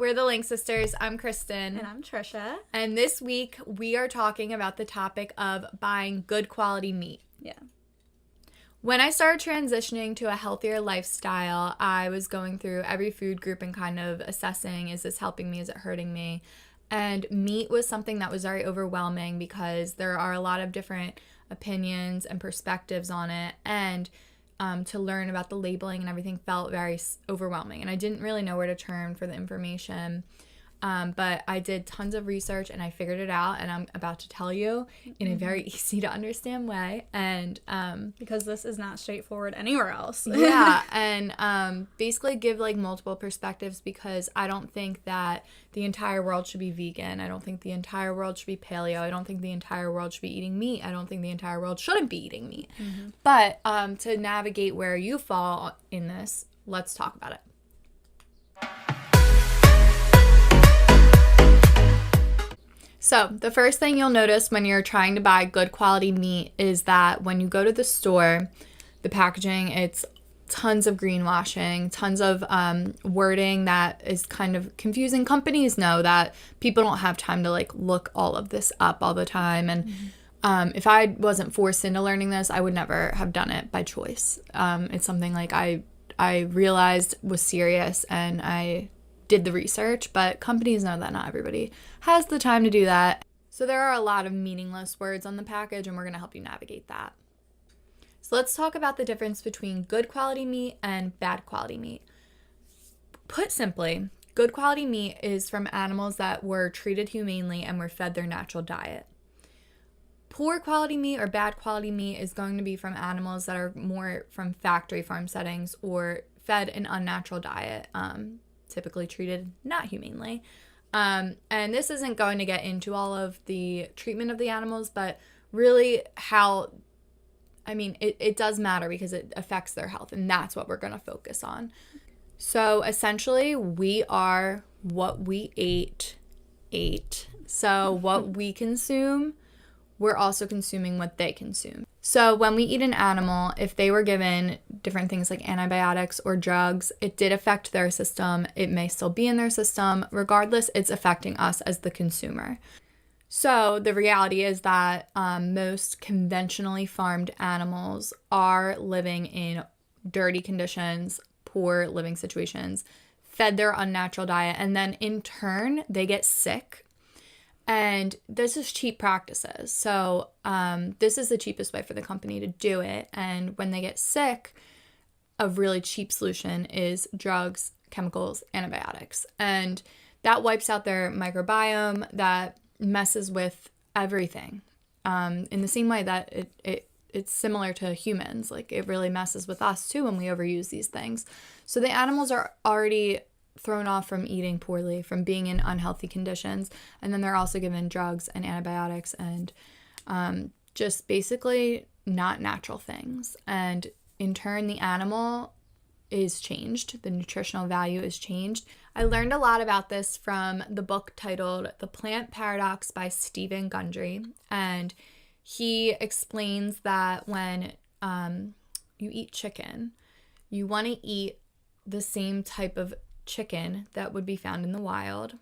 We're the Link Sisters. I'm Kristen. And I'm Trisha. And this week, we are talking about the topic of buying good quality meat. Yeah. When I started transitioning to a healthier lifestyle, I was going through every food group and kind of assessing, is this helping me? Is it hurting me? And meat was something that was very overwhelming because there are a lot of different opinions and perspectives on it. And to learn about the labeling and everything felt very overwhelming. And I didn't really know where to turn for the information. But I did tons of research and I figured it out, and I'm about to tell you in a very easy to understand way. And because this is not straightforward anywhere else. Yeah, and basically give like multiple perspectives, because I don't think that the entire world should be vegan. I don't think the entire world should be paleo. I don't think the entire world should be eating meat. I don't think the entire world shouldn't be eating meat. Mm-hmm. But to navigate where you fall in this, let's talk about it. So the first thing you'll notice when you're trying to buy good quality meat is that when you go to the store, the packaging, it's tons of greenwashing, tons of wording that is kind of confusing. Companies know that people don't have time to like look all of this up all the time. And if I wasn't forced into learning this, I would never have done it by choice. It's something like I realized was serious, and I did the research, but companies know that not everybody has the time to do that. So there are a lot of meaningless words on the package, and we're going to help you navigate that. So let's talk about the difference between good quality meat and bad quality meat. Put simply, good quality meat is from animals that were treated humanely and were fed their natural diet. Poor quality meat or bad quality meat is going to be from animals that are more from factory farm settings or fed an unnatural diet, typically treated not humanely. And this isn't going to get into all of the treatment of the animals, but really how, it does matter because it affects their health, and that's what we're going to focus on. So essentially, we are what we ate. So what we consume, we're also consuming what they consume. So when we eat an animal, if they were given different things like antibiotics or drugs, it did affect their system. It may still be in their system. Regardless, it's affecting us as the consumer. So the reality is that most conventionally farmed animals are living in dirty conditions, poor living situations, fed their unnatural diet, and then in turn, they get sick. And this is cheap practices. So this is the cheapest way for the company to do it. And when they get sick, a really cheap solution is drugs, chemicals, antibiotics. And that wipes out their microbiome, that messes with everything. In the same way that it's similar to humans. Like, it really messes with us too when we overuse these things. So the animals are already thrown off from eating poorly, from being in unhealthy conditions, and then they're also given drugs and antibiotics and just basically not natural things. And in turn, the animal is changed. The nutritional value is changed. I learned a lot about this from the book titled The Plant Paradox by Stephen Gundry, and he explains that when you eat chicken, you want to eat the same type of chicken that would be found in the wild.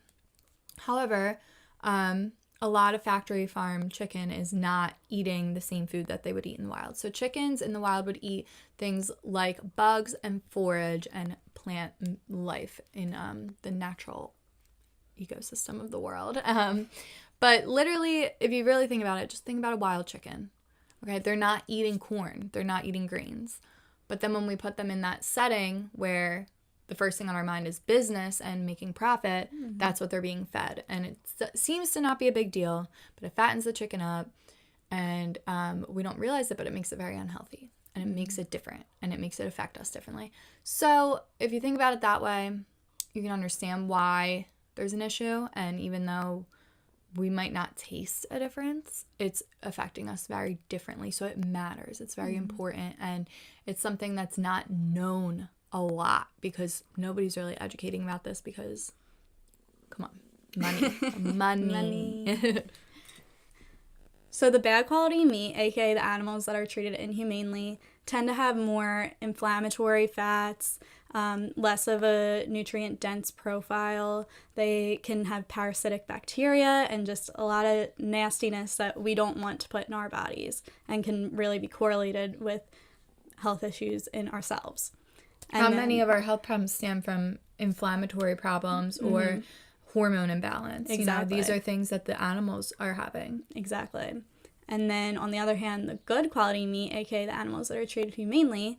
However, a lot of factory farm chicken is not eating the same food that they would eat in the wild. So chickens in the wild would eat things like bugs and forage and plant life in the natural ecosystem of the world. But literally, if you really think about it, just think about a wild chicken. Okay, they're not eating corn, they're not eating grains. But then when we put them in that setting where the first thing on our mind is business and making profit, that's what they're being fed. And it seems to not be a big deal, but it fattens the chicken up, and we don't realize it, but it makes it very unhealthy, and it makes it different, and it makes it affect us differently. So if you think about it that way, you can understand why there's an issue, and even though we might not taste a difference, it's affecting us very differently. So it matters. It's very important, and it's something that's not known a lot because nobody's really educating about this because, come on, money. So the bad quality meat, aka the animals that are treated inhumanely, tend to have more inflammatory fats, less of a nutrient-dense profile. They can have parasitic bacteria and just a lot of nastiness that we don't want to put in our bodies and can really be correlated with health issues in ourselves. And How many of our health problems stem from inflammatory problems or hormone imbalance? Exactly. These are things that the animals are having. Exactly. And then on the other hand, the good quality meat, aka the animals that are treated humanely,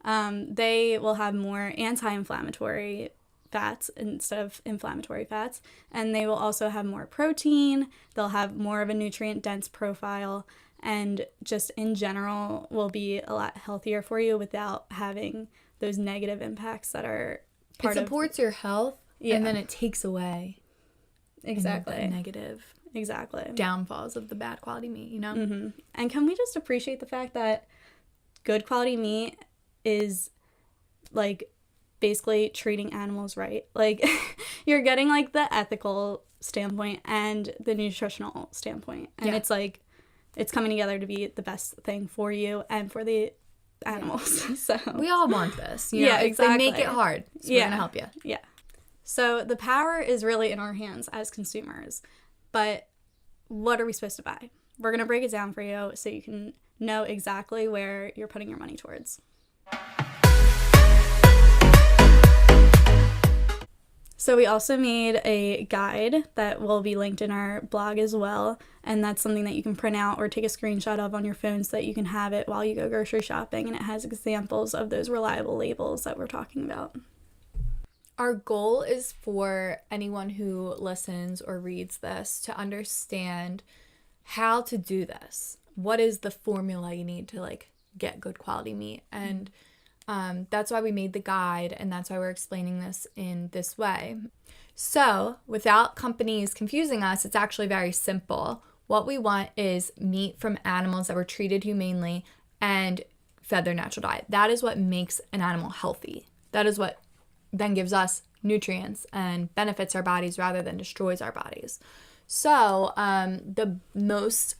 they will have more anti-inflammatory fats instead of inflammatory fats. And they will also have more protein. They'll have more of a nutrient-dense profile. And just in general will be a lot healthier for you without having those negative impacts that are It supports your health, Yeah. and then it takes away exactly any of the negative exactly downfalls of the bad quality meat, And can we just appreciate the fact that good quality meat is like basically treating animals right? Like you're getting like the ethical standpoint and the nutritional standpoint, and Yeah. it's like it's coming together to be the best thing for you and for the animals. So We all want this. Yeah, If they make exactly. it hard, so we're going to help you. Yeah. So the power is really in our hands as consumers. But what are we supposed to buy? We're going to break it down for you so you can know exactly where you're putting your money towards. So we also made a guide that will be linked in our blog as well, and that's something that you can print out or take a screenshot of on your phone so that you can have it while you go grocery shopping, and it has examples of those reliable labels that we're talking about. Our goal is for anyone who listens or reads this to understand how to do this. What is the formula you need to get good quality meat? And that's why we made the guide, and that's why we're explaining this in this way. So without companies confusing us, it's actually very simple. What we want is meat from animals that were treated humanely and fed their natural diet. That is what makes an animal healthy. That is what then gives us nutrients and benefits our bodies rather than destroys our bodies. So the most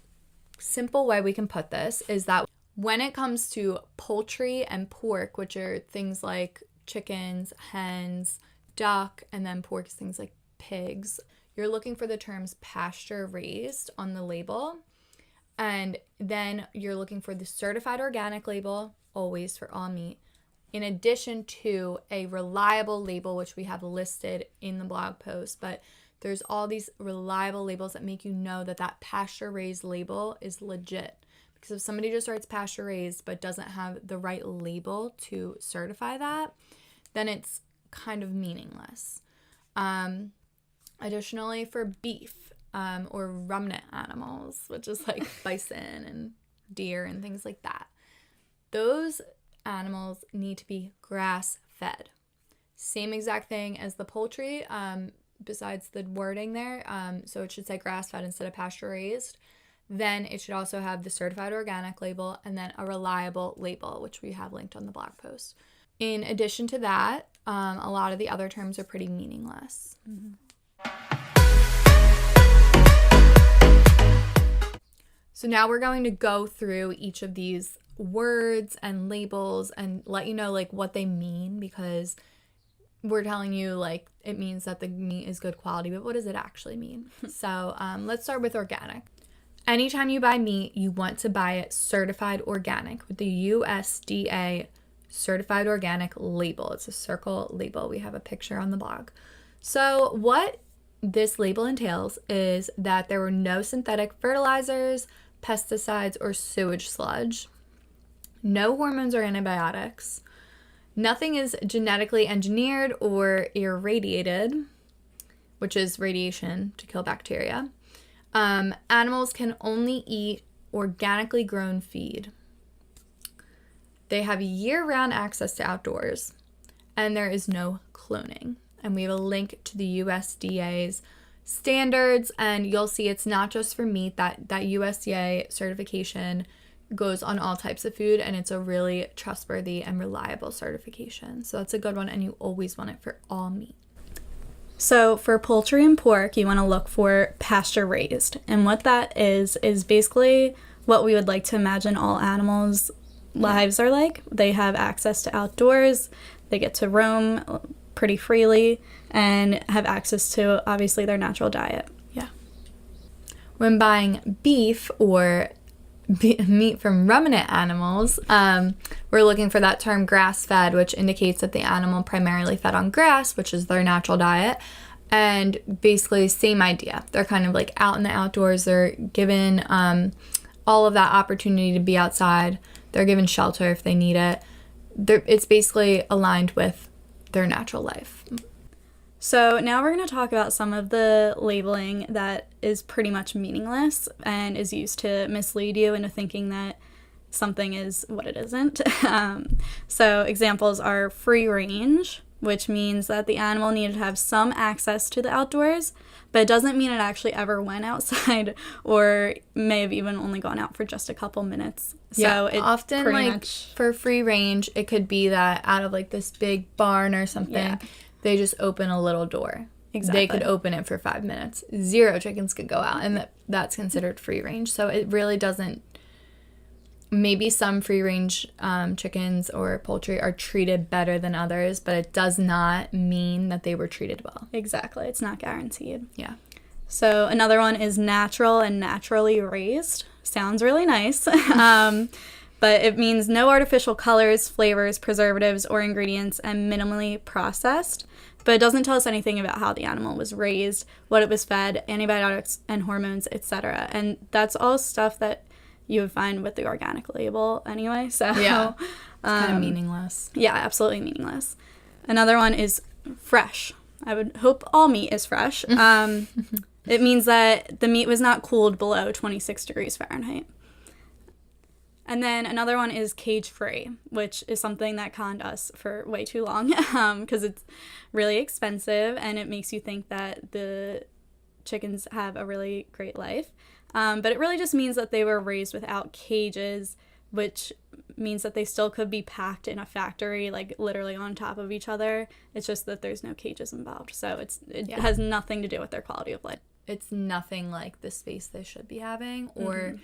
simple way we can put this is that when it comes to poultry and pork, which are things like chickens, hens, duck, and then pork is things like pigs, you're looking for the terms pasture raised on the label. And then you're looking for the certified organic label, always for all meat, in addition to a reliable label, which we have listed in the blog post. But there's all these reliable labels that make you know that that pasture raised label is legit. Because if somebody just writes pasture raised but doesn't have the right label to certify that, then it's kind of meaningless. Additionally, for beef or ruminant animals, which is like bison and deer and things like that, those animals need to be grass fed. Same exact thing as the poultry, besides the wording there. So it should say grass fed instead of pasture raised. Then it should also have the certified organic label and then a reliable label, which we have linked on the blog post. In addition to that, a lot of the other terms are pretty meaningless. Mm-hmm. So now we're going to go through each of these words and labels and let you know what they mean, because we're telling you it means that the meat is good quality, but what does it actually mean? So let's start with organic. Anytime you buy meat, you want to buy it certified organic with the USDA certified organic label. It's a circle label. We have a picture on the blog. So what this label entails is that there were no synthetic fertilizers, pesticides, or sewage sludge, no hormones or antibiotics, nothing is genetically engineered or irradiated, which is radiation to kill bacteria. Animals can only eat organically grown feed. They have year-round access to outdoors, and there is no cloning. And we have a link to the USDA's standards, and you'll see it's not just for meat. That USDA certification goes on all types of food, and it's a really trustworthy and reliable certification. So that's a good one, and you always want it for all meat. So for poultry and pork, you want to look for pasture raised. And what that is basically what we would like to imagine all animals lives are like. They have access to outdoors, they get to roam pretty freely, and have access to, obviously, their natural diet. Yeah. When buying beef or meat from ruminant animals, we're looking for that term grass-fed, which indicates that the animal primarily fed on grass, which is their natural diet. And basically, same idea. They're kind of like out in the outdoors. They're given all of that opportunity to be outside. They're given shelter if they need it. It's basically aligned with their natural life. So now we're going to talk about some of the labeling that is pretty much meaningless and is used to mislead you into thinking that something is what it isn't. So examples are free range, which means that the animal needed to have some access to the outdoors, but it doesn't mean it actually ever went outside or may have even only gone out for just a couple minutes. So it often, like, for free range, it could be that out of, like, this big barn or something, they just open a little door. Exactly. They could open it for 5 minutes. 0 chickens could go out, and that's considered free range. So it really doesn't. Maybe some free range chickens or poultry are treated better than others, but it does not mean that they were treated well. Exactly. It's not guaranteed. Yeah. So another one is natural and naturally raised. Sounds really nice. But it means no artificial colors, flavors, preservatives, or ingredients, and minimally processed. But it doesn't tell us anything about how the animal was raised, what it was fed, antibiotics and hormones, etc. And that's all stuff that you would find with the organic label anyway. So yeah, it's kind of meaningless. Yeah, absolutely meaningless. Another one is fresh. I would hope all meat is fresh. It means that the meat was not cooled below 26 degrees Fahrenheit. And then another one is cage-free, which is something that conned us for way too long because it's really expensive and it makes you think that the chickens have a really great life. But it really just means that they were raised without cages, which means that they still could be packed in a factory, like literally on top of each other. It's just that there's no cages involved. So it has nothing to do with their quality of life. It's nothing like the space they should be having or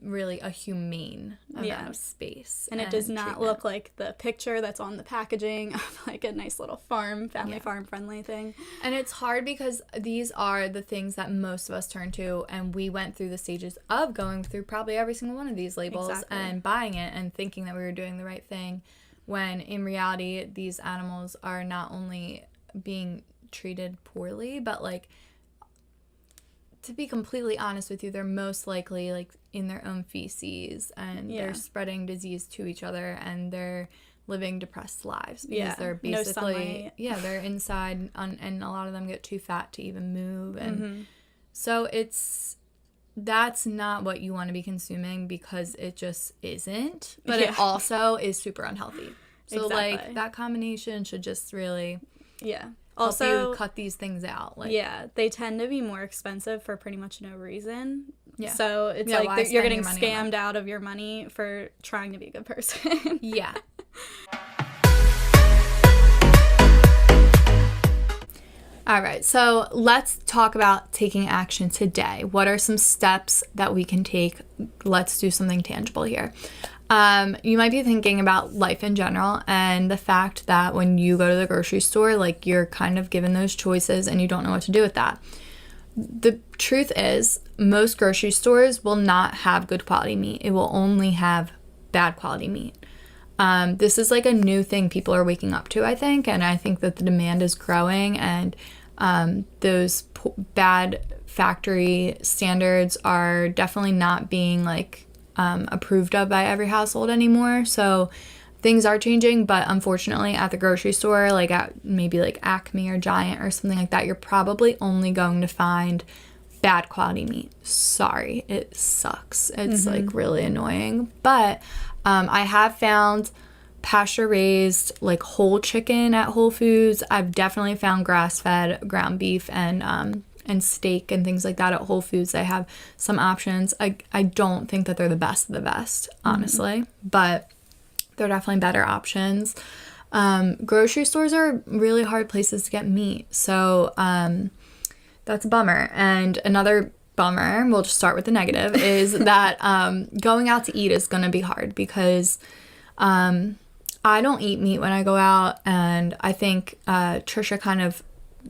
really a humane amount of space. And it does not look like the picture that's on the packaging of like a nice little farm friendly thing. And it's hard because these are the things that most of us turn to, and we went through the stages of going through probably every single one of these labels and buying it and thinking that we were doing the right thing, when in reality these animals are not only being treated poorly, but like, to be completely honest with you, they're most likely like in their own feces and they're spreading disease to each other and they're living depressed lives because they're basically they're inside and a lot of them get too fat to even move, and so that's not what you want to be consuming because it just isn't, but it also is super unhealthy. So like that combination should just really also you cut these things out. Like, they tend to be more expensive for pretty much no reason. Yeah. So it's like you're getting scammed out of your money for trying to be a good person. Yeah. All right, so let's talk about taking action today. What are some steps that we can take? Let's do something tangible here. You might be thinking about life in general and the fact that when you go to the grocery store, like, you're kind of given those choices and you don't know what to do with that. The truth is, most grocery stores will not have good quality meat. It will only have bad quality meat. This is like a new thing people are waking up to, I think, and I think that the demand is growing, and those bad factory standards are definitely not being like approved of by every household anymore. So things are changing, but unfortunately at the grocery store, like at maybe like Acme or Giant or something like that, you're probably only going to find bad quality meat. Sorry, it sucks. It's like really annoying, but I have found pasture raised, like, whole chicken at Whole Foods. I've definitely found grass-fed ground beef and steak and things like that at Whole Foods. They have some options. I don't think that they're the best of the best, honestly, but they're definitely better options. Grocery stores are really hard places to get meat, so that's a bummer. And another bummer, we'll just start with the negative, is that going out to eat is going to be hard because I don't eat meat when I go out, and I think Trisha kind of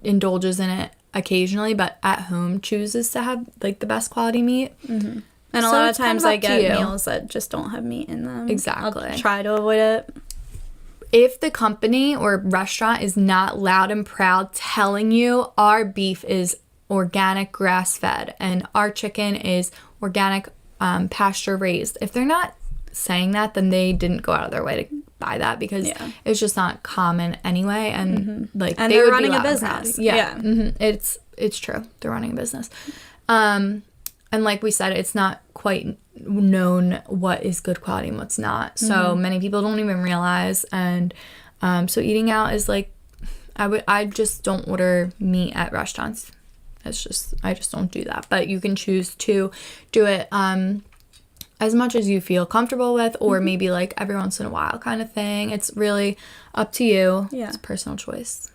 indulges in it occasionally, but at home chooses to have like the best quality meat. Mm-hmm. And a lot of times I get meals that just don't have meat in them. Exactly. I'll try to avoid it. If the company or restaurant is not loud and proud telling you our beef is organic grass-fed and our chicken is organic pasture-raised, if they're not saying that, then they didn't go out of their way to buy that because it's just not common anyway, and like and they they're would running be a business. It's true, they're running a business, and like we said, it's not quite known what is good quality and what's not, so many people don't even realize, and so eating out is like I just don't order meat at restaurants. I just don't do that, but you can choose to do it as much as you feel comfortable with, or maybe like every once in a while kind of thing. It's really up to you. Yeah. It's a personal choice.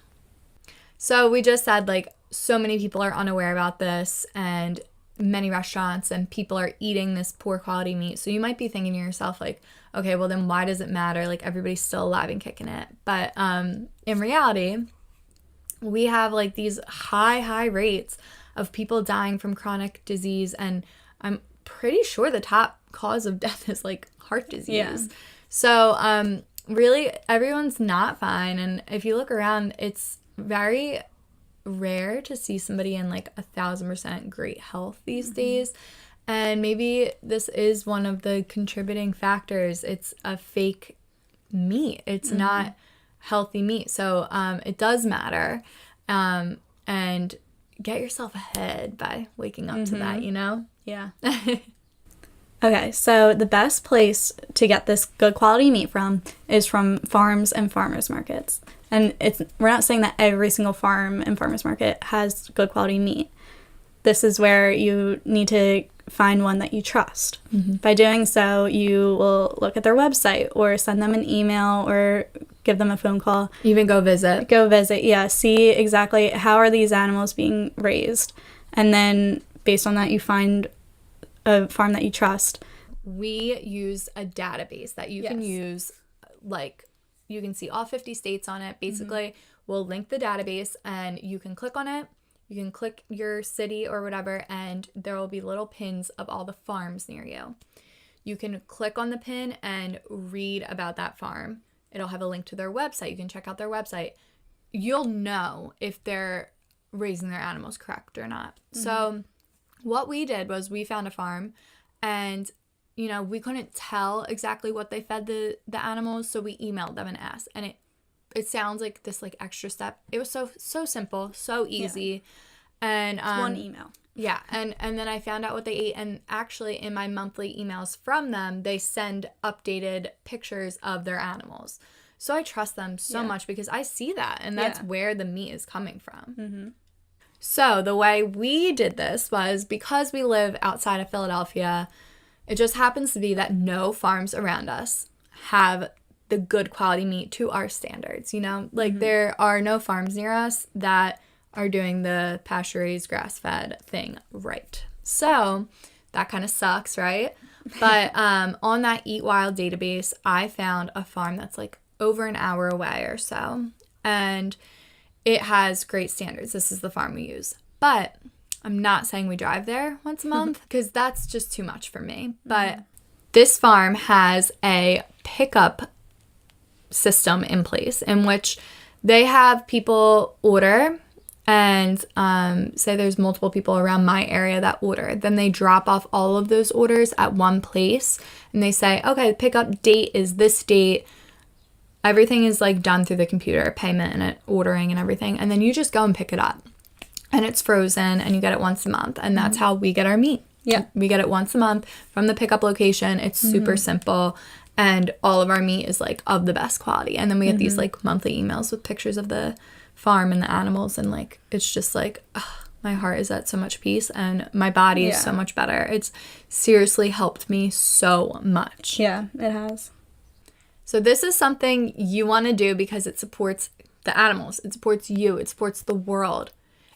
So we just said like so many people are unaware about this, and many restaurants and people are eating this poor quality meat. So you might be thinking to yourself like, okay, well then why does it matter? Like everybody's still alive and kicking it. But in reality, we have like these high rates of people dying from chronic disease, and I'm pretty sure the top cause of death is like heart disease. Yeah. So really everyone's not fine, and if you look around, it's very rare to see somebody in like 1,000% great health these days, and maybe this is one of the contributing factors. It's a fake meat. It's not healthy meat, so it does matter, and get yourself ahead by waking up to that, you know? Yeah. Okay, so the best place to get this good quality meat from is from farms and farmers markets. And we're not saying that every single farm and farmers market has good quality meat. This is where you need to find one that you trust. By doing so, you will look at their website or send them an email or give them a phone call. Even go visit, yeah. See exactly how are these animals being raised. And then based on that, you find a farm that you trust. We use a database that you can use, like you can see all 50 states on it. Basically, we'll link the database and you can click on it. You can click your city or whatever, and there will be little pins of all the farms near you. You can click on the pin and read about that farm. It'll have a link to their website. You can check out their website. You'll know if they're raising their animals correct or not. So what we did was we found a farm, and you know, we couldn't tell exactly what they fed the animals, so we emailed them and asked, and it sounds like this like extra step. It was so simple, so easy. And it's one email. Yeah, and then I found out what they ate, and actually in my monthly emails from them, they send updated pictures of their animals. So I trust them so much because I see that, and that's where the meat is coming from. So the way we did this was, because we live outside of Philadelphia, it just happens to be that no farms around us have the good quality meat to our standards, you know? Like there are no farms near us that are doing the pasture-raised, grass-fed thing right. So that kind of sucks, right? But on that Eat Wild database, I found a farm that's like over an hour away or so, and it has great standards. This is the farm we use. But I'm not saying we drive there once a month because that's just too much for me. But this farm has a pickup system in place in which they have people order, and say there's multiple people around my area that order. Then they drop off all of those orders at one place, and they say, okay, the pickup date is this date. Everything is like done through the computer, payment and ordering and everything. And then you just go and pick it up. And it's frozen, and you get it once a month. And that's how we get our meat. Yeah. We get it once a month from the pickup location. It's super simple. And all of our meat is like of the best quality. And then we get these like monthly emails with pictures of the farm and the animals. And like, it's just like, my heart is at so much peace, and my body is so much better. It's seriously helped me so much. Yeah, it has. So this is something you want to do because it supports the animals. It supports you. It supports the world.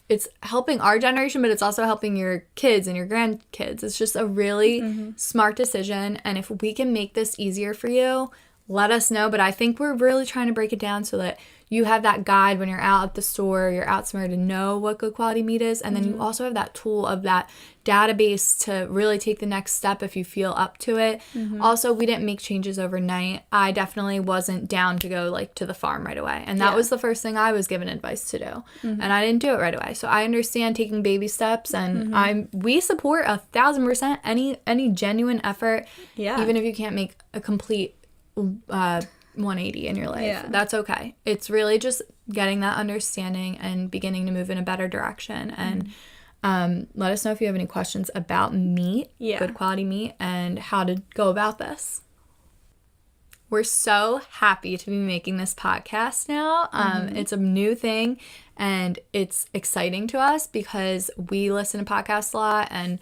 it's helping our generation, but it's also helping your kids and your grandkids. It's just a really smart decision. And if we can make this easier for you, let us know. But I think we're really trying to break it down so that you have that guide when you're out at the store, you're out somewhere to know what good quality meat is. And then you also have that tool of that database to really take the next step if you feel up to it. Also, we didn't make changes overnight. I definitely wasn't down to go like to the farm right away. And that was the first thing I was given advice to do. And I didn't do it right away. So I understand taking baby steps, and we support 1,000% any genuine effort, even if you can't make a complete 180 in your life. That's okay. It's really just getting that understanding and beginning to move in a better direction. And let us know if you have any questions about meat, good quality meat, and how to go about this. We're so happy to be making this podcast now. It's a new thing, and it's exciting to us because we listen to podcasts a lot, and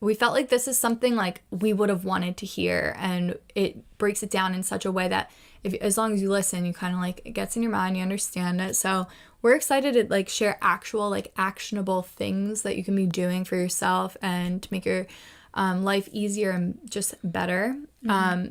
we felt like this is something like we would have wanted to hear, and it breaks it down in such a way that as long as you listen, you kind of like, it gets in your mind, you understand it. So we're excited to like share actual like actionable things that you can be doing for yourself and to make your life easier and just better.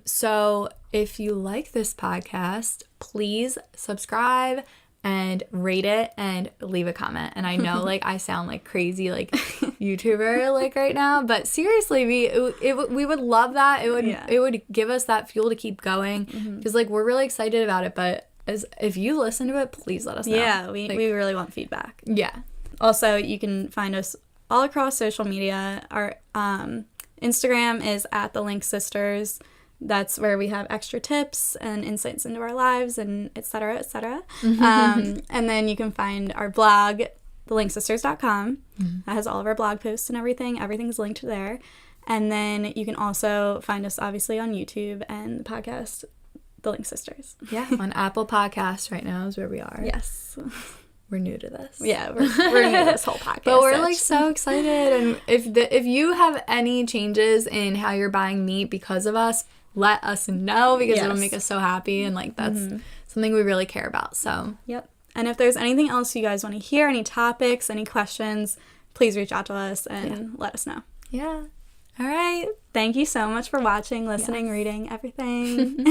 So if you like this podcast, please subscribe and rate it and leave a comment. And I know like I sound like crazy like YouTuber like right now, but seriously, we would love that. It would give us that fuel to keep going because like we're really excited about it. But if you listen to it, please let us know. Yeah, we really want feedback. Yeah. Also, you can find us all across social media. Our Instagram is @TheLinkSisters. That's where we have extra tips and insights into our lives and et cetera, et cetera. And then you can find our blog, TheLinkSisters.com. That has all of our blog posts and everything. Everything's linked there. And then you can also find us obviously on YouTube and the podcast, The Link Sisters. Yeah, on Apple Podcasts right now is where we are. Yes. We're new to this. Yeah, we're new to this whole podcast. But we're like so excited. And if you have any changes in how you're buying meat because of us, let us know because it'll make us so happy, and like that's something we really care about. So and if there's anything else you guys want to hear, any topics, any questions, please reach out to us and let us know. All right, thank you so much for watching, listening, reading, everything.